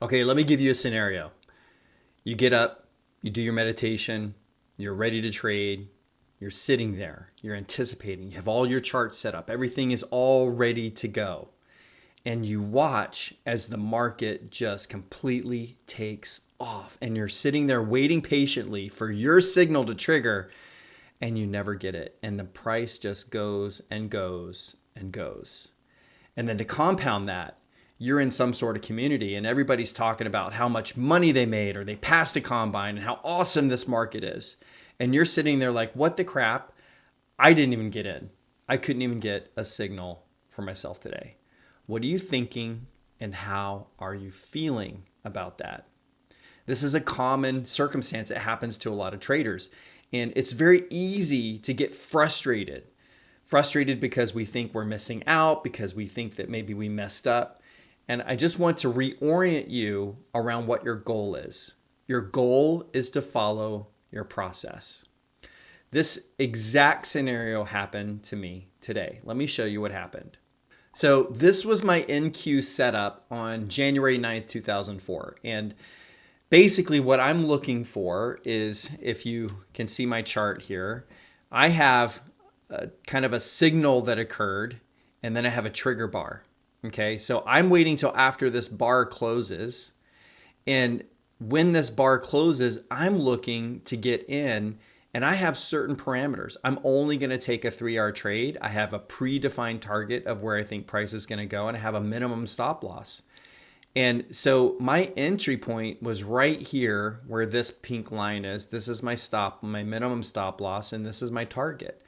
Okay, let me give you a scenario. You get up, you do your meditation, you're ready to trade, you're sitting there, you're anticipating, you have all your charts set up, everything is all ready to go. And you watch as the market just completely takes off. And you're sitting there waiting patiently for your signal to trigger, and you never get it. And the price just goes and goes and goes. And then to compound that, you're in some sort of community and everybody's talking about how much money they made or they passed a combine and how awesome this market is. And you're sitting there like, what the crap? I didn't even get in. I couldn't even get a signal for myself today. What are you thinking and how are you feeling about that? This is a common circumstance that happens to a lot of traders. And it's very easy to get frustrated. Frustrated because we think we're missing out, because we think that maybe we messed up. And I just want to reorient you around what your goal is. Your goal is to follow your process. This exact scenario happened to me today. Let me show you what happened. So this was my NQ setup on January 9th, 2004. And basically what I'm looking for is, if you can see my chart here, I have kind of a signal that occurred, and then I have a trigger bar. Okay, so I'm waiting till after this bar closes. And when this bar closes, I'm looking to get in, and I have certain parameters. I'm only going to take a 3-hour trade. I have a predefined target of where I think price is going to go, and I have a minimum stop loss. And so my entry point was right here where this pink line is. This is my stop, my minimum stop loss, and this is my target.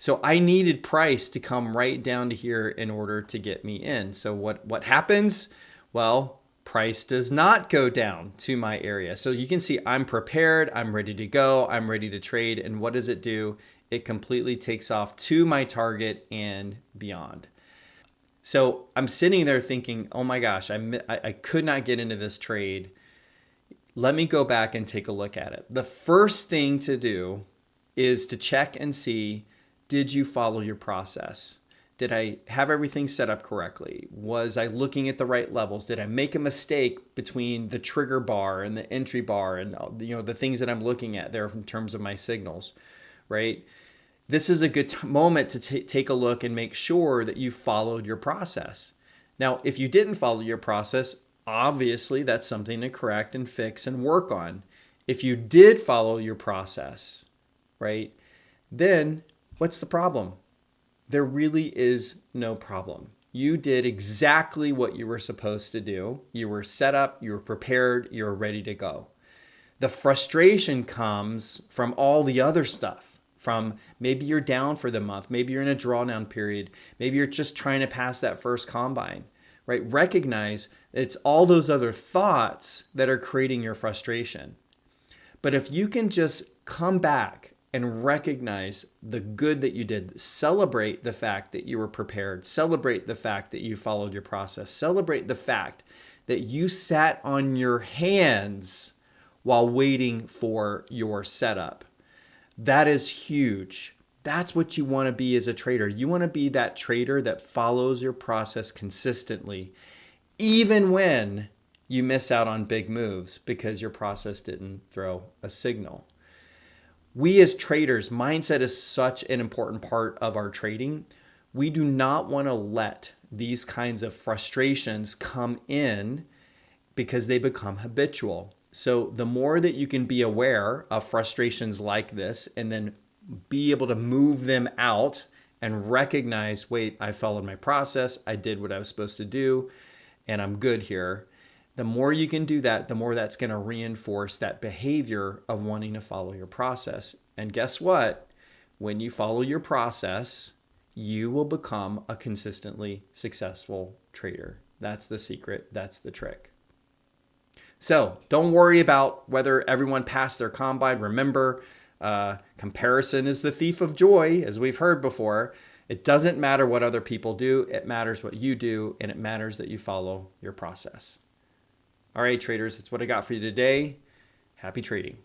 So I needed price to come right down to here in order to get me in. So what happens? Well, price does not go down to my area. So you can see I'm prepared, I'm ready to go, I'm ready to trade. And what does it do? It completely takes off to my target and beyond. So I'm sitting there thinking, oh my gosh, I could not get into this trade. Let me go back and take a look at it. The first thing to do is to check and see, did you follow your process? Did I have everything set up correctly? Was I looking at the right levels? Did I make a mistake between the trigger bar and the entry bar and the things that I'm looking at there in terms of my signals, right? This is a good moment to take a look and make sure that you followed your process. Now, if you didn't follow your process, obviously that's something to correct and fix and work on. If you did follow your process, right, then what's the problem? There really is no problem. You did exactly what you were supposed to do. You were set up, you were prepared, you were ready to go. The frustration comes from all the other stuff. From maybe you're down for the month, maybe you're in a drawdown period, maybe you're just trying to pass that first combine, right? Recognize it's all those other thoughts that are creating your frustration. But if you can just come back and recognize the good that you did, celebrate the fact that you were prepared, celebrate the fact that you followed your process, celebrate the fact that you sat on your hands while waiting for your setup. That is huge. That's what you want to be as a trader. You want to be that trader that follows your process consistently, even when you miss out on big moves because your process didn't throw a signal. We as traders, mindset is such an important part of our trading. We do not want to let these kinds of frustrations come in because they become habitual. So the more that you can be aware of frustrations like this and then be able to move them out and recognize, wait, I followed my process, I did what I was supposed to do, and I'm good here. The more you can do that, the more that's going to reinforce that behavior of wanting to follow your process. And guess what? When you follow your process, you will become a consistently successful trader. That's the secret. That's the trick. So don't worry about whether everyone passed their combine. Remember, comparison is the thief of joy, as we've heard before. It doesn't matter what other people do. It matters what you do, and it matters that you follow your process. All right, traders, that's what I got for you today. Happy trading.